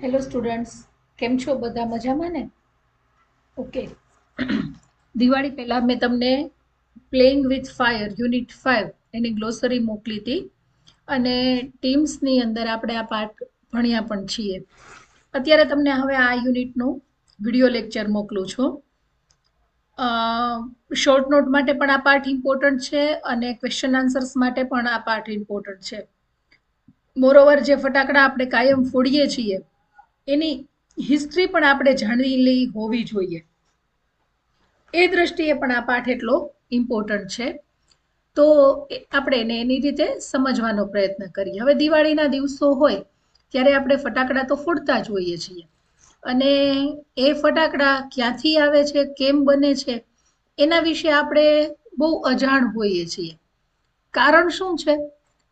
Hello students, કેમ છો? બધા મજામાં ને? ઓકે. દિવાળી પહેલાં મેં તમને પ્લેઇંગ વિથ ફાયર યુનિટ 5 એની ગ્લોસરી મોકલી હતી અને ટીમ્સની અંદર આપણે આ પાઠ ભણ્યા પણ છીએ. અત્યારે તમને હવે આ યુનિટનું વિડીયો લેક્ચર મોકલું છું. શોર્ટ નોટ માટે પણ આ પાર્ટ ઇમ્પોર્ટન્ટ છે અને ક્વેશ્ચન આન્સર્સ માટે પણ આ પાર્ટ ઇમ્પોર્ટન્ટ છે. મોરોવર, જે ફટાકડા આપણે કાયમ ફોડીએ છીએ એની હિસ્ટ્રી પણ આપણે જાણેલી હોવી જોઈએ. એ દ્રષ્ટિએ પણ આ પાઠ એટલો ઇમ્પોર્ટન્ટ છે. તો આપણે એને એની રીતે સમજવાનો પ્રયત્ન કરીએ. હવે દિવાળીના દિવસો હોય ત્યારે આપણે ફટાકડા તો ફોડતા જ હોઈએ છીએ અને એ ફટાકડા ક્યાંથી આવે છે, કેમ બને છે, એના વિશે આપણે બહુ અજાણ હોઈએ છીએ. કારણ શું છે?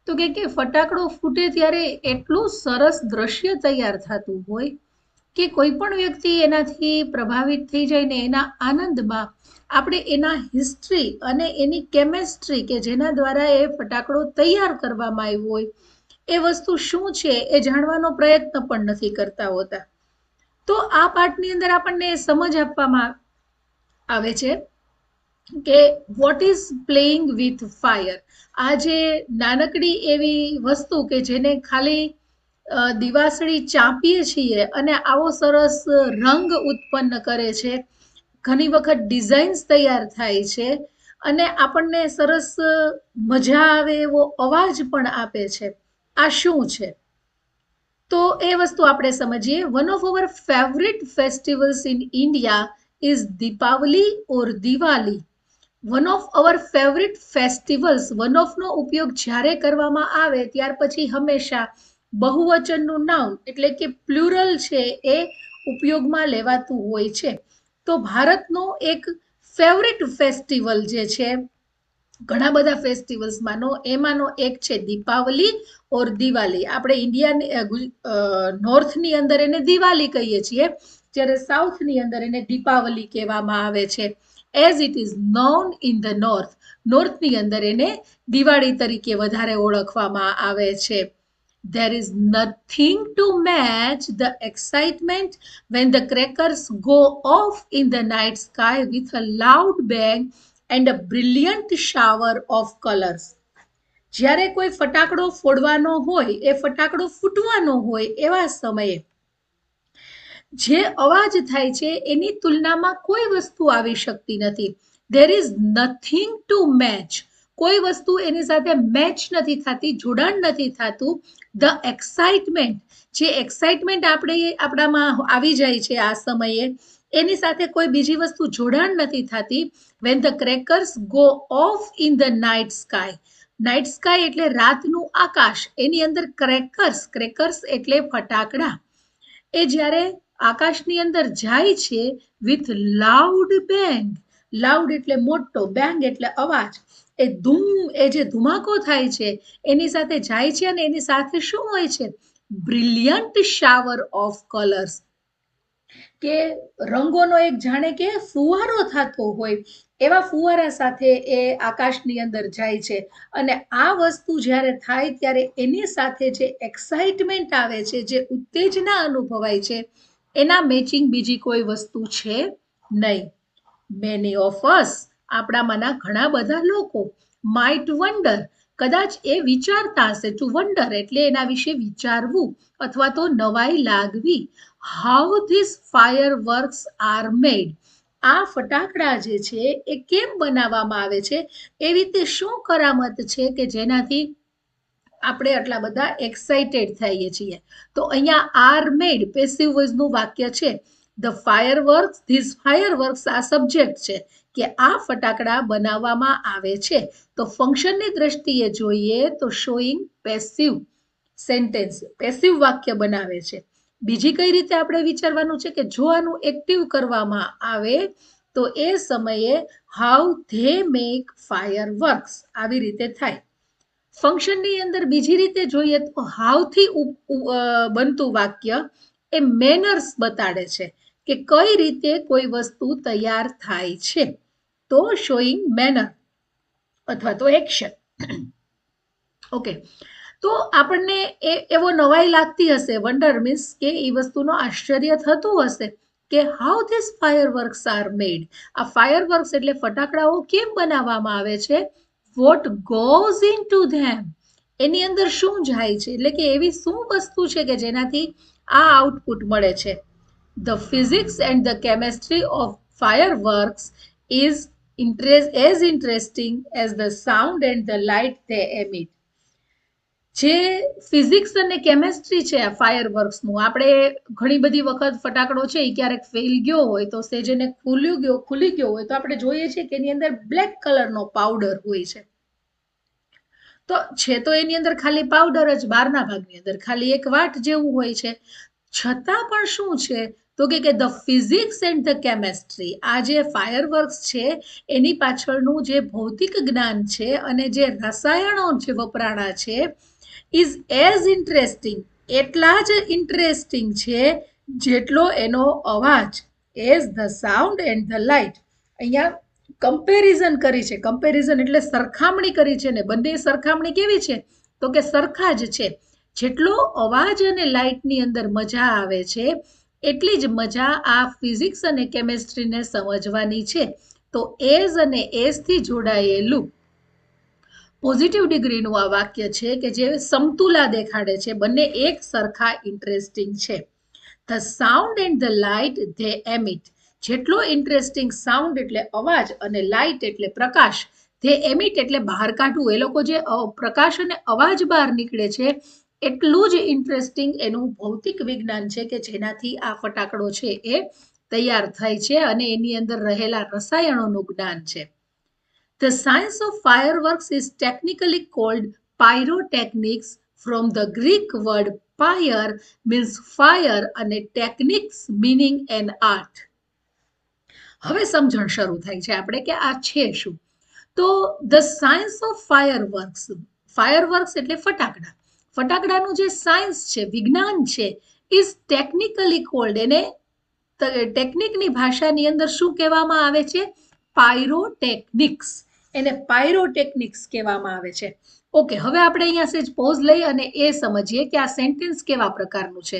તો કે ફટાકડો ફૂટે ત્યારે એટલું સરસ દ્રશ્ય તૈયાર થતું હોય કે કોઈ પણ વ્યક્તિ એનાથી પ્રભાવિત થઈ જાય ને એના આનંદમાં આપણે એના હિસ્ટ્રી અને એની કેમેસ્ટ્રી કે જેના દ્વારા એ ફટાકડો તૈયાર કરવામાં આવ્યો હોય એ વસ્તુ શું છે એ જાણવાનો પ્રયત્ન પણ નથી કરતા હોતા. તો આ પાઠની અંદર આપણને સમજ આપવામાં આવે છે કે what is playing with fire. આ જે નાનકડી એવી વસ્તુ કે જેને ખાલી દિવાસળી ચાંપીએ છીએ અને આવો સરસ રંગ ઉત્પન્ન કરે છે, ઘણી વખત ડિઝાઇન્સ તૈયાર થાય છે અને આપણને સરસ મજા આવે એવો અવાજ પણ આપે છે. આ શું છે? તો એ વસ્તુ આપણે સમજીએ. One of our favourite festivals in India is Deepavali or Diwali. One of our favourite festivals, one ઓફનો ઉપયોગ જ્યારે કરવામાં આવે ત્યાર પછી હંમેશા બહુવચનનું નાઉન એટલે કે પ્લુરલ છે એ ઉપયોગમાં લેવાતું હોય છે. તો ભારતનો એક ફેવરિટ ફેસ્ટિવલ જે છે, ઘણા બધા ફેસ્ટિવલ્સમાંનો એમાંનો એક છે દીપાવલી ઓર દિવાળી. આપણે ઇન્ડિયા નોર્થની અંદર એને દિવાળી કહીએ છીએ, જ્યારે સાઉથની અંદર એને દીપાવલી કહેવામાં આવે છે. As it is known in the north, નોર્થની અંદર એને દિવાળી તરીકે વધારે ઓળખવામાં આવે છે. There is nothing to match the excitement when the crackers go off in the night sky with a loud bang and a brilliant shower of colors. જ્યારે કોઈ ફટાકડો ફોડવાનો હોય, એ ફટાકડો ફૂટવાનો હોય એવા સમયે જે અવાજ થાય છે એની તુલનામાં કોઈ વસ્તુ આવી શકતી નથી. There is nothing to match. કોઈ વસ્તુ એની સાથે મેચ નથી થતી, જોડાણ નથી થતું. ધ એક્સાઇટમેન્ટ, જે એક્સાઇટમેન્ટ આપણામાં આવી જાય છે આ સમયે, એની સાથે કોઈ બીજી વસ્તુ જોડાણ નથી થતી. When the crackers go of in the night sky. Night sky એટલે રાતનું આકાશ, એની અંદર ક્રેકર્સ, ક્રેકર્સ એટલે ફટાકડા, એ જ્યારે આકાશની અંદર જાય છે વિથ લાઉડ બેંગ. લાઉડ એટલે મોટો, બેંગ એટલે અવાજ. એ ધૂમ, એ જે ધુમાકો થાય છે એની સાથે જાય છે અને એની સાથે શું હોય છે? બ્રિલિયન્ટ શાવર ઓફ કલર્સ, કે રંગોનો એક જાણે કે ફુવારો થતો હોય એવા ફુવારા સાથે એ આકાશની અંદર જાય છે. અને આ વસ્તુ જ્યારે થાય ત્યારે એની સાથે જે એક્સાઇટમેન્ટ આવે છે, જે ઉત્તેજના અનુભવાય છે, એના મેચિંગ બીજી કોઈ વસ્તુ છે નહીં. મેની ઓફ અસ, આપણામાંના ઘણા બધા લોકો, માઇટ વન્ડર, કદાચ એ વિચારતા હશે. ટુ વન્ડર એટલે એના વિશે વિચારવું અથવા તો નવાઈ લાગવી. How this fireworks are made. આ ફટાકડા જે છે એ કેમ બનાવવામાં આવે છે, એવી રીતે શું કરામત છે કે જેનાથી આપણે આટલા બધા એક્સાઇટેડ થઈએ છીએ. તો અહીંયા આર મેડ પેસિવ વોઇસનું વાક્ય છે. The fire works, this fire works આ સબ્જેક્ટ છે કે આ ફટાકડા બનાવવામાં આવે છે. તો ફંક્શનની દ્રષ્ટિએ જોઈએ તો શોઈંગ પેસિવ સેન્ટેન્સ, પેસિવ વાક્ય બનાવે છે. બીજી કઈ રીતે આપણે વિચારવાનું છે કે જો આનું એક્ટિવ કરવામાં આવે તો એ સમયે how they make fire works, આવી રીતે થાય. ફંક્શનની અંદર બીજી રીતે જોઈએ તો હાઉથી બનતું વાક્ય એ મેનર્સ બતાડે છે કે કઈ રીતે કોઈ વસ્તુ તૈયાર થાય છે. તો શોઈંગ મેનર અથવા તો એક્શન. ઓકે, તો આપણને એવો નવાઈ લાગતી હશે, વન્ડર મીન્સ કે એ વસ્તુનો આશ્ચર્ય થતું હશે કે how this fireworks R made. આ ફાયરવર્ક્સ એટલે ફટાકડાઓ કેમ બનાવવામાં આવે છે, વોટ ગોઝ ઇનટુ ધેમ, એની અંદર શું જાય છે, એટલે કે એવી શું વસ્તુ છે કે જેનાથી આ આઉટપુટ મળે છે. The physics and the chemistry of fireworks is as interesting as the sound and the light they emit. જે ફિઝિક્સ અને કેમેસ્ટ્રી છે આ ફાયરવર્ક્સનું, આપણે ઘણી બધી વખત ફટાકડો છે એ ક્યારેક ફેલ ગયો હોય તો સેજને ખુલી ગયો હોય તો આપણે જોઈએ છીએ કે એની અંદર બ્લેક કલરનો પાવડર હોય છે. તો છે તો એની અંદર ખાલી પાવડર જ, બહારના ભાગની અંદર ખાલી એક વાટ જેવું હોય છે, છતાં પણ શું છે તો કે the physics and the chemistry, આ જે ફાયરવર્ક્સ છે એની પાછળનું જે ભૌતિક જ્ઞાન છે અને જે રસાયણો જે વપરાણા છે ઇઝ એઝ ઇન્ટરેસ્ટિંગ, એટલા જ ઇન્ટરેસ્ટિંગ છે જેટલો એનો અવાજ, as the sound and the light. અહીંયા કમ્પેરિઝન કરી છે, કમ્પેરિઝન એટલે સરખામણી કરી છે ને બંને સરખામણી કેવી છે તો કે સરખા જ છે. જેટલો અવાજ અને લાઇટની અંદર મજા આવે છે એટલી જ મજા આ ફિઝિક્સ અને કેમેસ્ટ્રીને સમજવાની છે. તો એઝ અને એઝથી જોડાયેલું પોઝિટિવ ડિગ્રીનું આ વાક્ય છે કે જે સમતુલા દેખાડે છે, બંને એક સરખા ઇન્ટરેસ્ટિંગ છે. The sound and the light they emit, જેટલો ઇન્ટરેસ્ટિંગ સાઉન્ડ એટલે અવાજ અને લાઇટ એટલે પ્રકાશ, ધે એમિટ એટલે બહાર કાઢવું, એ લોકો જે પ્રકાશ અને અવાજ બહાર નીકળે છે એટલું જ ઇન્ટરેસ્ટિંગ એનું ભૌતિક વિજ્ઞાન છે કે જેનાથી આ ફટાકડો છે એ તૈયાર થાય છે અને એની અંદર રહેલા રસાયણોનું જ્ઞાન છે. The science of fireworks is technically called pyrotechnics from the Greek word pyre means fire and techniques meaning an art. હવે સમજણ શરૂ થાય છે આપણે કે આ છે શું. તો the science of fireworks, fireworks એટલે ફટાકડા, ફટાકડાનું જે સાયન્સ છે, વિજ્ઞાન છે, ઇઝ ટેકનિકલી કોલ્ડ, એને ટેકનિકની ભાષાની અંદર શું કહેવામાં આવે છે, પાયરોટેકનિક્સ, એને પાયરોટેકનિક્સ કહેવામાં આવે છે. ઓકે, હવે આપણે અહીંયા સેજ પોઝ લઈ અને એ સમજીએ કે આ સેન્ટેન્સ કેવા પ્રકારનું છે.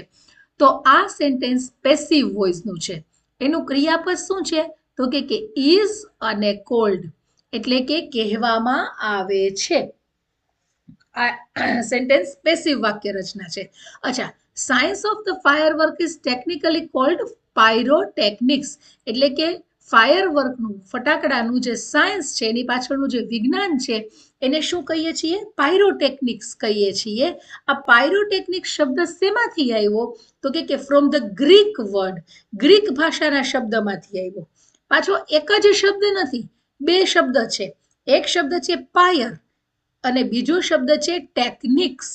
તો આ સેન્ટેન્સ પેસિવ વોઇસનું છે, એનું ક્રિયાપદ શું છે તો કે ઇઝ અને કોલ્ડ, એટલે કે કહેવામાં આવે છે. આ સેન્ટેન્સ પેસિવ વાક્ય રચના છે. અચ્છા, science of the firework is technically cold pyrotechnics, એટલે કે ફાયરવર્કનું, ફટાકડાનું જે સાયન્સ છે એની પાછળનું જે વિજ્ઞાન છે એને શું કહીએ છીએ, પાયરોટેકનિક્સ કહીએ છીએ. આ પાયરોટેકનિક શબ્દ શેમાંથી આવ્યો તો કે from the Greek word, Greek ભાષાના શબ્દમાંથી આવ્યો. પાછો એક જ શબ્દ નથી, બે શબ્દ છે. એક શબ્દ છે પાયર અને બીજો શબ્દ છે ટેકનિક્સ,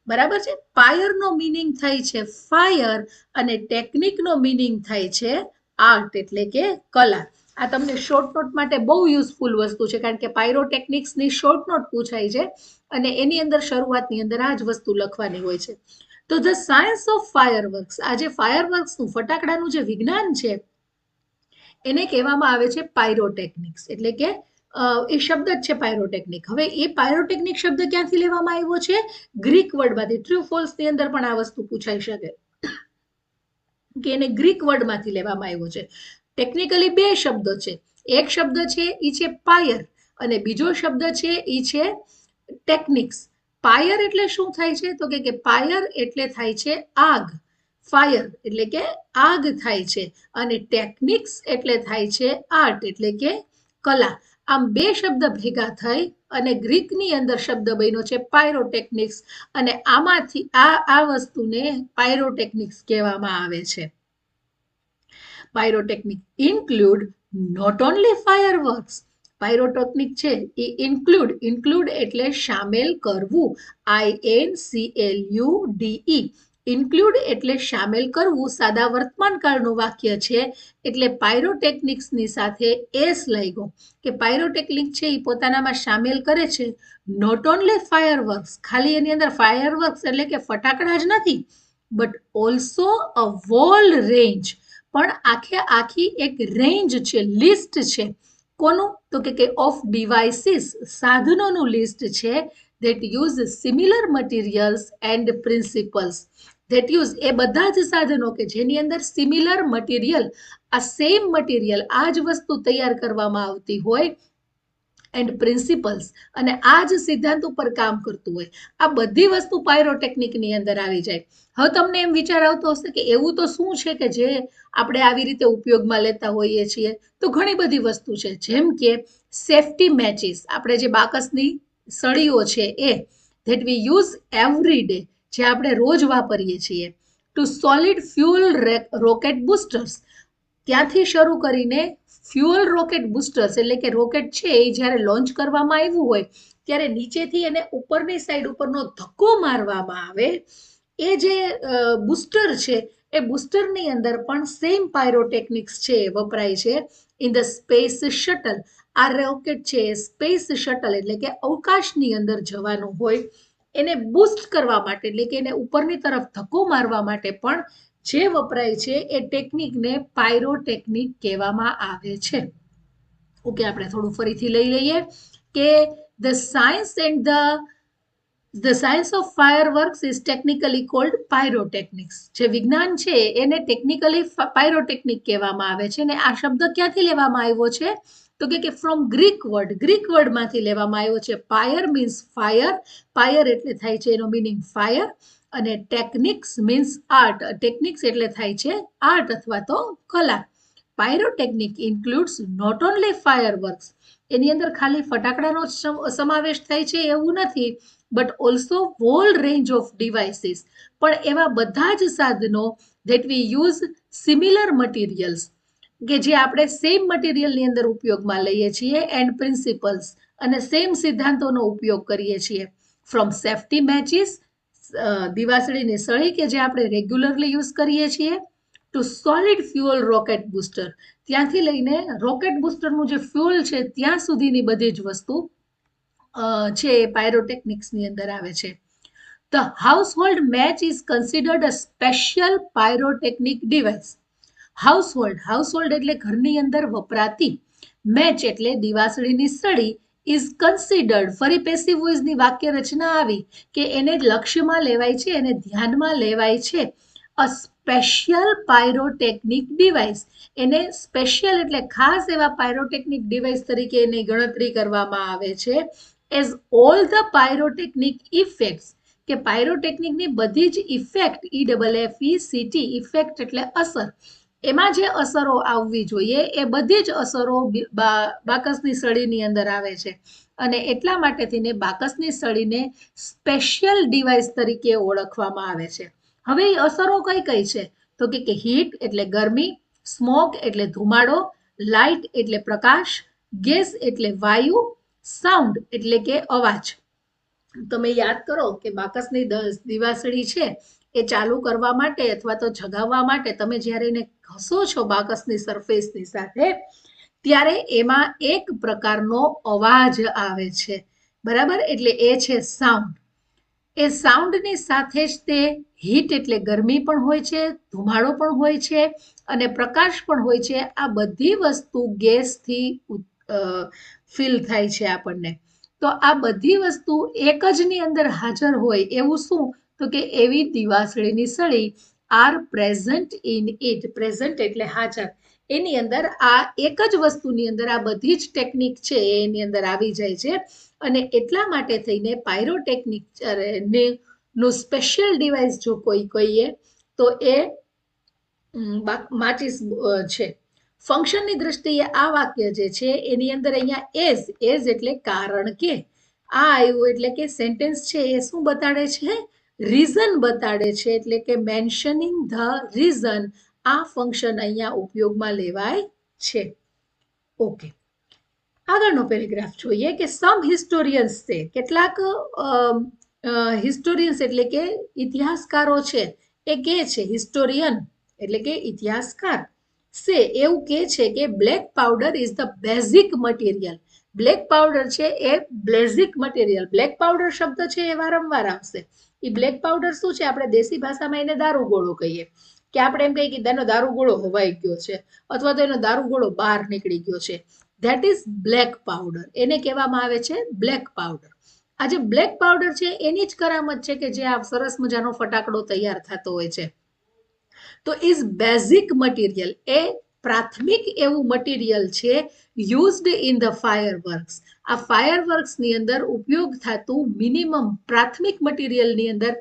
બરાબર છે. પાયરનો મિનિંગ થાય છે ફાયર અને ટેકનિકનો મિનિંગ થાય છે આર્ટ, એટલે કે કલા. આ તમને શોર્ટ નોટ માટે બહુ યુઝફુલ વસ્તુ છે, કારણ કે પાયરોટેકનિક્સની શોર્ટ નોટ પૂછાય છે અને એની અંદર શરૂઆતની અંદર આ જ વસ્તુ લખવાની હોય છે. તો ધ સાયન્સ ઓફ ફાયરવર્ક્સ, આ જે ફાયરવર્ક્સનું, ફટાકડાનું જે વિજ્ઞાન છે એને કહેવામાં આવે છે પાયરોટેકનિક્સ, એટલે કે એ શબ્દ જ છે પાયરોટેકનિક. હવે એ પાયરોટેકનિક શબ્દ ક્યાંથી લેવામાં આવ્યો છે, ગ્રીક વર્ડમાંથી. ટ્રુ ફોલ્સ ની અંદર પણ આ વસ્તુ પૂછાઈ શકે કે એને ગ્રીક વર્ડમાંથી લેવામાં આવ્યો છે. ટેકનિકલી બે શબ્દો છે, એક શબ્દ છે એ છે પાયર અને બીજો શબ્દ છે એ છે ટેકનિક્સ. પાયર એટલે શું થાય છે તો કે પાયર એટલે થાય છે આગ, ફાયર એટલે કે આગ થાય છે, અને ટેકનિક્સ એટલે થાય છે આર્ટ, એટલે કે કલા. આમ બે શબ્દ ભેગા થઈ અને ગ્રીકની અંદર શબ્દ બન્યો છે પાયરોટેકનિક્સ, અને આમાંથી આ વસ્તુને પાયરોટેકનિક્સ કહેવામાં આવે છે. Pyrotechnic include not only fireworks, pyrotechnic છે એ ઇન્ક્લુડ એટલે શામેલ કરવું, INCLUDE, ઇન્ક્લુડ એટલે શામેલ કરવું. સાદા વર્તમાન કાળનું વાક્ય છે એટલે પાયરોટેકનિક્સની સાથે એસ લાગ્યો કે પાયરોટેકનિક છે એ પોતાનામાં શામેલ કરે છે નોટ ઓનલી ફાયરવર્ક્સ, ખાલી એની અંદર ફાયરવર્ક્સ એટલે કે ફટાકડા જ નથી, but also a wall range, પણ આખી એક રેન્જ છે, લિસ્ટ છે. કોનું તો કે ઓફ ડિવાઇસીસ, સાધનોનું લિસ્ટ છે that use similar materials and principles. That use એ બધા જ સાધનો કે જેની અંદર સિમિલર મટીરિયલ, આ સેમ મટીરિયલ, આ જ વસ્તુ તૈયાર કરવામાં આવતી હોય, એન્ડ પ્રિન્સિપલ્સ, અને આ જ સિદ્ધાંત ઉપર કામ કરતું હોય, આ બધી વસ્તુ પાયરોટેકનિકની અંદર આવી જાય. હવે તમને એમ વિચાર આવતો હશે કે એવું તો શું છે કે જે આપણે આવી રીતે ઉપયોગમાં લેતા હોઈએ છીએ. તો ઘણી બધી વસ્તુ છે, જેમ કે સેફટી મેચિસ, આપણે જે બાકસની સળીઓ છે એ, that we use every day, જે આપણે રોજ વાપરીએ છીએ. Two solid fuel rocket boosters, ત્યાંથી શરૂ કરીને ફ્યુઅલ રોકેટ બુસ્ટર્સ, એટલે કે રોકેટ છે એ જ્યારે લોન્ચ કરવામાં આવ્યું હોય ત્યારે નીચેથી એને ઉપરની સાઈડ ઉપરનો ધક્કો મારવામાં આવે, એ જે બુસ્ટર છે એ બુસ્ટરની અંદર પણ સેમ પાયરોટેકનિક્સ છે એ વપરાય છે. ઇન ધ સ્પેસ શટલ, આ રોકેટ છે એ સ્પેસ શટલ એટલે કે અવકાશની અંદર જવાનું હોય, એને બૂસ્ટ કરવા માટે એટલે કે એને ઉપરની તરફ ધક્કો મારવા માટે પણ જે વપરાય છે એ ટેકનિકને પાયરોટેકનિક કહેવામાં આવે છે. ઓકે, આપણે થોડું ફરીથી લઈ લઈએ કે the science and the science of fireworks is technically cold pyrotechnics. જે વિજ્ઞાન છે એને ટેકનિકલી પાયરોટેકનિક કહેવામાં આવે છે. અને આ શબ્દ ક્યાંથી લેવામાં આવ્યો છે? તો કે ફ્રોમ ગ્રીક વર્ડમાંથી લેવામાં આવ્યો છે. પાયર મીન્સ ફાયર, પાયર એટલે થાય છે એનો મિનિંગ ફાયર, અને ટેકનિક્સ મીન્સ આર્ટ, ટેકનિક્સ એટલે થાય છે આર્ટ અથવા તો કલા. Pyrotechnic includes not only fireworks, એની અંદર ખાલી ફટાકડાનો સમાવેશ થાય છે એવું નથી, but also whole range of devices, પણ એવા બધા જ સાધનો that we use similar materials, કે જે આપણે સેમ મટીરિયલની અંદર ઉપયોગમાં લઈએ છીએ, એન્ડ પ્રિન્સિપલ્સ, અને સેમ સિદ્ધાંતોનો ઉપયોગ કરીએ છીએ. ફ્રોમ સેફટી મેચિસ, દિવાસળીની સળી કે જે આપણે રેગ્યુલરલી યુઝ કરીએ છીએ, two solid fuel rocket booster, ત્યાંથી લઈને રોકેટ બુસ્ટરનું જે ફ્યુઅલ છે ત્યાં સુધીની બધી જ વસ્તુ છે એ પાયરોટેકનિક્સની અંદર આવે છે. The household match is considered a special pyrotechnic device. Household એટલે ઘરની અંદર વપરાતી, મેચ એટલે દિવાસળીની સળી, ઇઝ કન્સિડર્ડ, ફરી પેસિવ વોઇસની વાક્ય રચના આવી કે એને લક્ષ્યમાં લેવાય છે, એને ધ્યાનમાં લેવાય છે. અ સ્પેશિયલ પાયરોટેકનિક ડિવાઇસ, એને સ્પેશિયલ એટલે ખાસ એવા પાયરોટેકનિક ડિવાઇસ તરીકે એની ગણતરી કરવામાં આવે છે. As all the pyrotechnic effects, કે પાયરોટેકનિકની બધી જ ઇફેક્ટ, EFFECT, ઇફેક્ટ એટલે અસર, એમાં જે અસરો આવવી જોઈએ એ બધી જ અસરો બાકસની સળીની અંદર આવે છે. અને એટલા માટે થઈને બાકસની સળીને સ્પેશિયલ ડિવાઇસ તરીકે ઓળખવામાં આવે છે. હવે એ અસરો કઈ કઈ છે? તો કે હીટ એટલે ગરમી, સ્મોક એટલે ધુમાડો, લાઇટ એટલે પ્રકાશ, ગેસ એટલે વાયુ, સાઉન્ડ એટલે કે અવાજ. તમે યાદ કરો કે બાકસની દિવાસળી છે એ ચાલુ કરવા માટે અથવા તો જગાવવા માટે તમે જ્યારે એને ઘસો છો બાકસની સરફેસની સાથે, ત્યારે એમાં એક પ્રકારનો અવાજ આવે છે, બરાબર? એટલે એ છે સાઉન્ડ. એ સાઉન્ડની સાથે જ તે હીટ એટલે ગરમી પણ હોય છે, ધુમાડો પણ હોય છે, અને પ્રકાશ પણ હોય છે. આ બધી વસ્તુ ગેસથી ફીલ થાય છે આપણને. તો આ બધી વસ્તુ એક જ ની અંદર હાજર હોય એવું શું? તો કે એવી દિવાસળીની સળી are present in it. Present એટલે હાજર, એની અંદર આ એક જ વસ્તુની અંદર આ બધી જ ટેકનિક છે એની અંદર આવી જાય છે. અને એટલા માટે થઈને પાયરોટેકનિક નું સ્પેશિયલ ડિવાઇસ જો કોઈ કહીએ તો એ માચિસ છે. ફંક્શનની દ્રષ્ટિએ આ વાક્ય જે છે એની અંદર અહીંયા એઝ એટલે કારણ કે, આ આવ્યું એટલે કે સેન્ટેન્સ છે એ શું બતાડે છે? રીઝન બતાડે છે, એટલે કે મેન્શનિંગ ધ રીઝન. આ ફંક્શન અહીંયા ઉપયોગમાં લેવાય છે. ઓકે, આગળનો પેરેગ્રાફ જોઈએ કે સમ હિસ્ટોરિયન્સ છે, કેટલાક હિસ્ટોરિયન્સ એટલે કે ઇતિહાસકારો છે એ કે છે, હિસ્ટોરિયન એટલે કે ઇતિહાસકાર સે એવું કે છે કે black powder is the basic material. Black powder છે એ બેઝિક મટીરિયલ. બ્લેક પાવડર શબ્દ છે એ વારંવાર આવશે. એ બ્લેક પાવડર શું છે? આપણે દેશી ભાષામાં એને દારૂગોળો કહીએ, કે આપણે એમ કહીએ કે તેનો દારૂગોળો હવાઈ ગયો છે અથવા તો એનો દારૂગોળો બહાર નીકળી ગયો છે. That is black powder. એને કહેવામાં આવે છે બ્લેક પાવડર. આ જે બ્લેક પાવડર છે એની જ કરામત છે કે જે આ સરસ મજાનો ફટાકડો તૈયાર થતો હોય છે. તો ઇઝ બેઝિક મટીરિયલ, એ પ્રાથમિક એવું મટીરિયલ છે યુઝડ ઇન ધ ફાયરવર્ક્સ. આ ફાયરવર્ક્સની અંદર ઉપયોગ થતું મિનિમમ પ્રાથમિક મટીરિયલની અંદર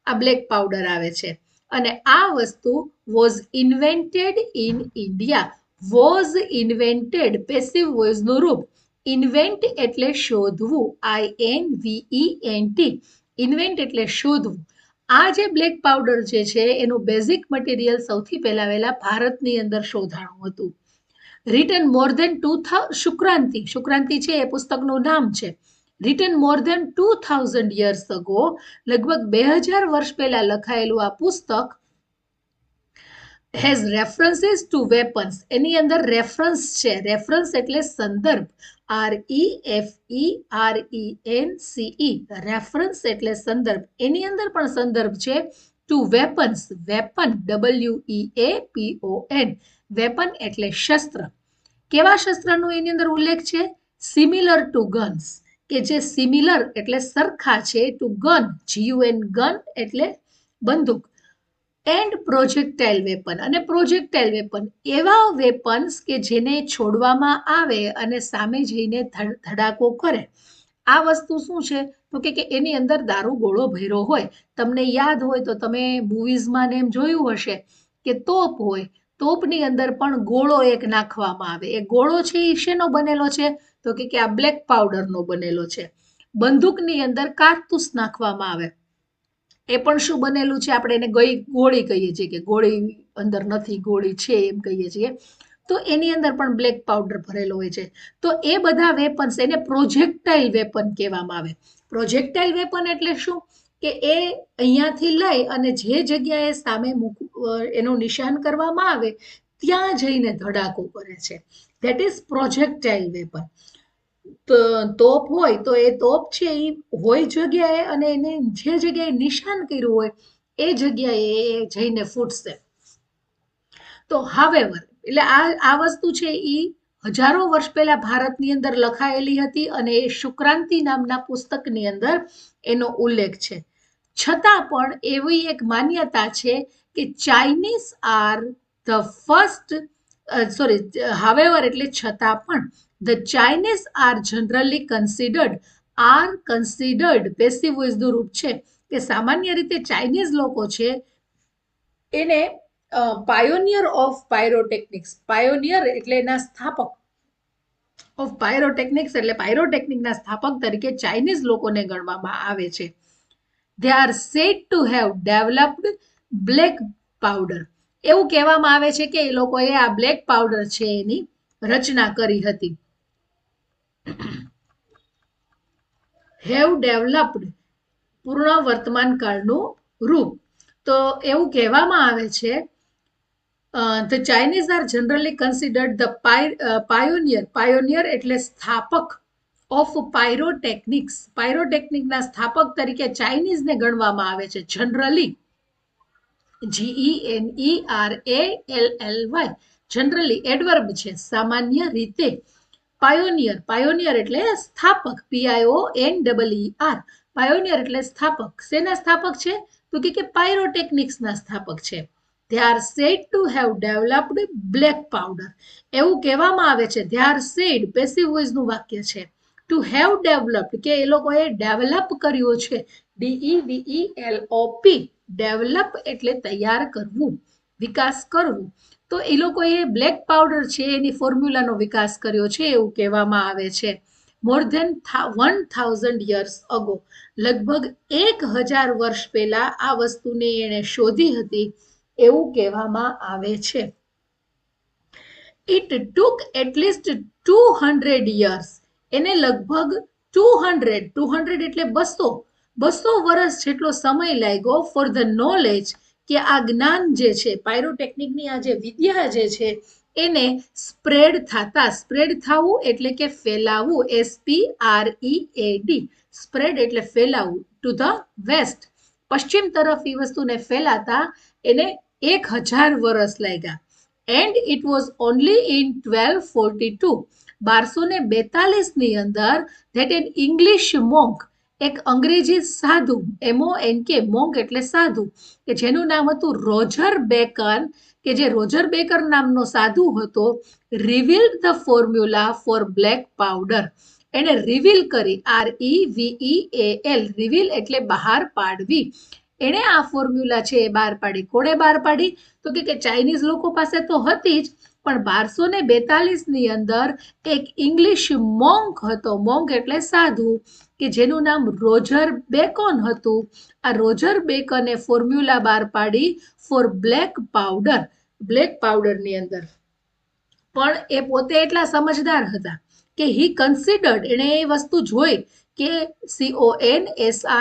આ બ્લેક પાવડર આવે છે. અને આ વસ્તુ was invented in India. Was invented passive વોઇસનું રૂપ. ઇન્વેન્ટ એટલે શોધવું, INVENT. ઇન્વેન્ટ એટલે શોધવું. આ જે બ્લેક પાવડર જે છે એનું બેઝિક મટીરિયલ સૌથી પહેલા વહેલા ભારતની અંદર શોધાણું હતું. રિટન મોર દેન શુક્રાંતિ, શુક્રાંતિ છે એ પુસ્તકનું નામ છે. રિટન મોર દેન 2000 years ago, લગભગ 2000 વર્ષ પહેલા લખાયેલું આ પુસ્તક હેઝ રેફરન્સીસ ટુ વેપન્સ. એની અંદર રેફરન્સ છે, રેફરન્સ એટલે સંદર્ભ, REFERENCE, રેફરન્સ એટલે સંદર્ભ. એની અંદર પણ સંદર્ભ છે to weapons, weapon WEAPON, weapon એટલે શસ્ત્ર. કેવા શસ્ત્રનો એની અંદર ઉલ્લેખ છે? સિમિલર ટુ ગન્સ, કે જે સિમિલર એટલે સરખા છે, ટુ ગન GUN, ગન એટલે બંદૂક, એન્ડ પ્રોજેક્ટાઇલ વેપન, અને પ્રોજેક્ટાઇલ વેપન એવા વેપન્સ કે જેને છોડવામાં આવે અને સામે જઈને ધડાકો કરે. આ વસ્તુ શું છે તો કે એની અંદર દારૂ ગોળો ભર્યો હોય. તમને યાદ હોય તો તમે મૂવીઝમાં ને એમ જોયું હશે કે તોપ હોય, તોપની અંદર પણ ગોળો એક નાખવામાં આવે. એ ગોળો છે એ શેનો બનેલો છે તો કે આ બ્લેક પાવડરનો બનેલો છે. બંદૂકની અંદર કારતૂસ નાખવામાં આવે, એ પણ શું બનેલું છે? આપણે એને ગોળી કહીએ છીએ, કે ગોળી અંદર નથી, ગોળી છે એમ કહીએ છીએ. તો એની અંદર પણ બ્લેક પાવડર ભરેલો હોય છે. તો એ બધા વેપન્સ એને પ્રોજેક્ટાઇલ વેપન કહેવામાં આવે. પ્રોજેક્ટાઇલ વેપન એટલે શું? કે એ અહીંયાથી લઈ અને જે જગ્યાએ સામે એનું નિશાન કરવામાં આવે ત્યાં જઈને ધડાકો કરે છે. That is projectile weapon. તોપ હોય તો એ તોપ છે એ હોય જગ્યાએ અને એને જે જગ્યાએ નિશાન કર્યું હોય એ જગ્યાએ એ જઈને ફૂટશે. તો હાવેવર એટલે આ વસ્તુ છે એ હજારો વર્ષ પહેલા ભારતની અંદર લખાયેલી હતી અને એ શુક્રાંતિ નામના પુસ્તકની અંદર એનો ઉલ્લેખ છે. છતાં પણ એવી એક માન્યતા છે કે Chinese are the first, however એટલે છતાં પણ, the Chinese are generally considered passive વોઇસનું રૂપ છે કે સામાન્ય રીતે ચાઇનીઝ લોકો છે એને પાયોનિયર ઓફ પાયરોટેકનિક્સ, પાયોનિયર એટલે એના સ્થાપક, ઓફ પાયરોટેકનિક્સ એટલે પાયરોટેકનિકના સ્થાપક તરીકે ચાઇનીઝ લોકોને ગણવામાં આવે છે. They are said to have developed black powder. એવું કહેવામાં આવે છે કે એ લોકોએ આ બ્લેક પાવડર છે એની રચના કરી હતી. હેવ ડેવલપ્ડ પૂર્ણ વર્તમાન કાળનું રૂપ. તો એવું કહેવામાં આવે છે the Chinese are generally considered the pioneer એટલે સ્થાપક ઓફ પાયરોટેકનિક્સ, પાયરોટેકનિકના સ્થાપક તરીકે ચાઇનીઝને ગણવામાં આવે છે. જનરલી GENERALLY, જનરલી એડવર્બ છે, સામાન્ય રીતે. પાયોનિયર એટલે સ્થાપક, PIONEER, પાયોનિયર એટલે સ્થાપક. શેના સ્થાપક છે તો કે પાયરોટેકનિક્સના સ્થાપક છે. They are said to have developed black powder. એવું કહેવામાં આવે છે. They are said પેસિવ વોઇસનું વાક્ય છે. ટુ હેવ ડેવલપ્ડ કે એ લોકોએ ડેવલપ કર્યો છે, DEVELOP, ડેવલપ એટલે તૈયાર કરવું, વિકાસ કરવું. તો એ લોકોએ બ્લેક પાવડર છે એની ફોર્મ્યુલાનો વિકાસ કર્યો છે એવું કહેવામાં આવે છે. મોર ધેન 1000 years ago, લગભગ 1000 વર્ષ પહેલા આ વસ્તુને એણે શોધી હતી એવું કહેવામાં આવે છે. ઇટ ટુક એટલીસ્ટ 200 years, એને લગભગ 200 એટલે 200 વર્ષ જેટલો સમય લાગ્યો ફોર ધ નોલેજ, કે આ જ્ઞાન જે છે, પાયરોટેકનિકની આ જે વિદ્યા જે છે એને સ્પ્રેડ થવું એટલે કે ફેલાવવું, SPREAD, સ્પ્રેડ એટલે ફેલાવવું, ટુ ધ વેસ્ટ, પશ્ચિમ તરફ એ વસ્તુને ફેલાતા એને 1000 વર્ષ લાગ્યા. And it was only in 1242, 1242 ની અંદર ધેટ એન ઇંગ્લિશ મોન્ક, એક અંગ્રેજી સાધુ MONK મોંક એટલે સાધુ કે જેનું નામ હતું રોજર બેકન કે જે રોજર બેકર નામનો સાધુ હતો revealed the formula for black powder એને રિવીલ કરી REVEAL રિવીલ એટલે બહાર પાડવી એણે આ ફોર્મ્યુલા છે એ બહાર પાડી કોણે બહાર પાડી તો કે ચાઇનીઝ લોકો પાસે તો હતી જ પણ 1242 ની અંદર એક ઇંગ્લિશ મોંક હતો મોંક એટલે સાધુ કે જેનું નામ રોજર બેકોન હતું આ રોજર બેકને ફોર્મ્યુલા બહાર પાડી ફોર બ્લેક પાવડર ની અંદર પણ એ પોતે એટલા સમજદાર હતા કે હી કન્સિડર્ડ એણે એ વસ્તુ જોઈ કે CONSIDER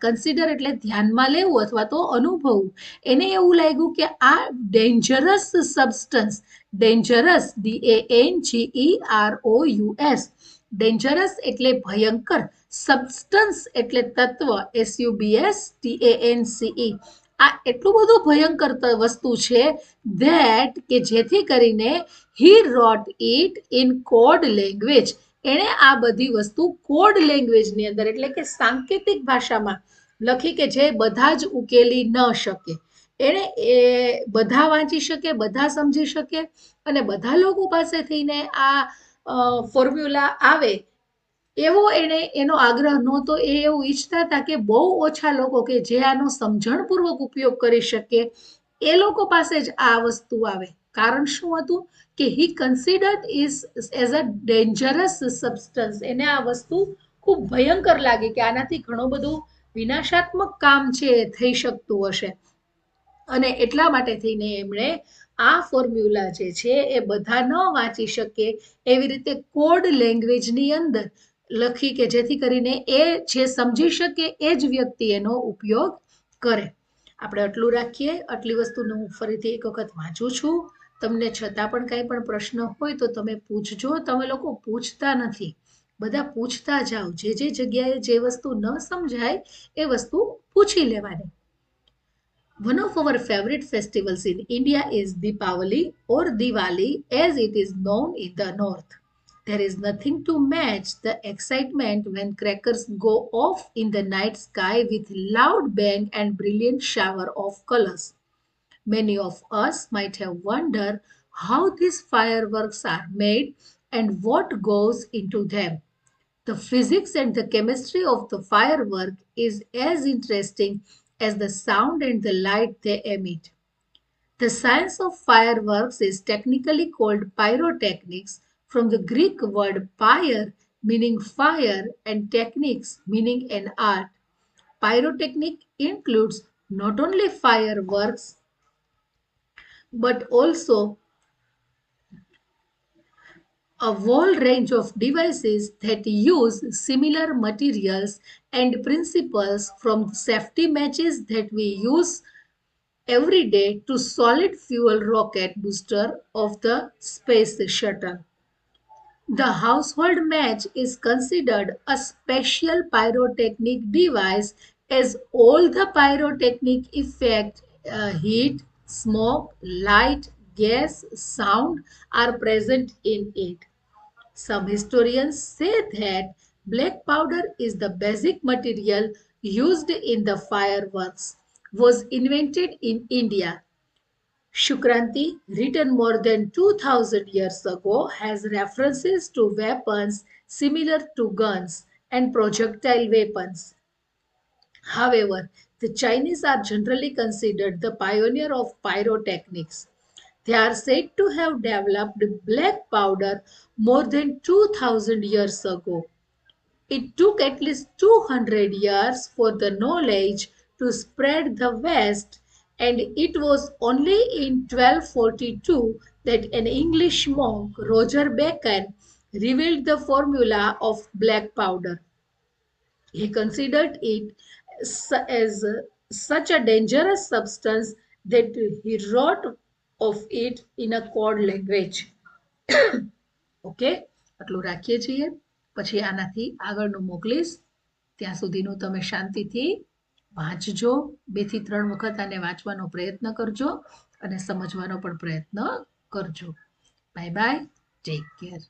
કન્સિડર એટલે ધ્યાનમાં લેવું અથવા તો અનુભવવું એને એવું લાગ્યું કે આ dangerous substance dangerous DANGEROUS dangerous એટલે ભયંકર સબસ્ટન્સ એટલે તત્વ SUBSTANCE આ એટલું બધું ભયંકર વસ્તુ છે ધેટ કે જેથી કરીને હી રોટ ઇટ ઇન કોડ લેંગ્વેજ એણે આ બધી વસ્તુ કોડ લેંગ્વેજની અંદર એટલે કે સાંકેતિક ભાષામાં લખી કે જે બધા જ ઉકેલી ન શકે એણે એ બધા વાંચી શકે બધા સમજી શકે અને બધા લોકો પાસે થઈને આ ફોર્મ્યુલા આવે એવો એને એનો આગ્રહ નહોતો એ એવું ઈચ્છતા હતા કે બહુ ઓછા લોકો કે જે આનો સમજણપૂર્વક ઉપયોગ કરી શકે એ લોકો પાસે જ આ વસ્તુ આવે કારણ શું હતું કે he considered is as a dangerous substance એને આ વસ્તુ ખૂબ ભયંકર લાગી કે આનાથી ઘણું બધું વિનાશાત્મક કામ છે થઈ શકતું હશે અને એટલા માટે થઈને એમણે આ ફોર્મ્યુલા જે છે એ બધા ન વાંચી શકે એવી રીતે કોડ લેંગ્વેજની અંદર લખી કે જેથી કરીને એ જે સમજી શકે એ જ વ્યક્તિ એનો ઉપયોગ કરે આપણે આટલું રાખીએ આટલી વસ્તુને હું ફરીથી એક વખત વાંચું છું તમને છતાં પણ કંઈ પણ પ્રશ્ન હોય તો તમે પૂછજો તમે લોકો પૂછતા નથી બધા પૂછતા જાઓ જે જગ્યાએ જે વસ્તુ ન સમજાય એ વસ્તુ પૂછી લેવાની One of our favorite festivals in India is Deepavali or Diwali as it is known in the north. There is nothing to match the excitement when crackers go off in the night sky with loud bang and brilliant shower of colors. Many of us might have wondered how these fireworks are made and what goes into them. The physics and the chemistry of the firework is as interesting as the sound and the light they emit. The science of fireworks is technically called pyrotechnics from the Greek word pyre meaning fire and techniques meaning an art. Pyrotechnic includes not only fireworks but also a whole range of devices that use similar materials and principles from safety matches that we use every day to solid fuel rocket booster of the space shuttle. The household match is considered a special pyrotechnic device as all the pyrotechnic effects heat, smoke, light, gas, sound are present in it. Some historians say that black powder is the basic material used in the fireworks, was invented in India. Shukranti, written more than 2000 years ago, has references to weapons similar to guns and projectile weapons. However, the Chinese are generally considered the pioneer of pyrotechnics. They are said to have developed black powder more than 2000 years ago. It took at least 200 years for the knowledge to spread the West, and it was only in 1242 that an English monk, Roger Bacon, revealed the formula of black powder. He considered it as such a dangerous substance that he wrote of it in a code language. Okay આટલું રાખીએ છીએ પછી આનાથી આગળનું મોકલીશ ત્યાં સુધીનું તમે શાંતિથી વાંચજો 2 થી 3 વખત આને વાંચવાનો પ્રયત્ન કરજો અને સમજવાનો પણ પ્રયત્ન કરજો બાય બાય ટેક કેર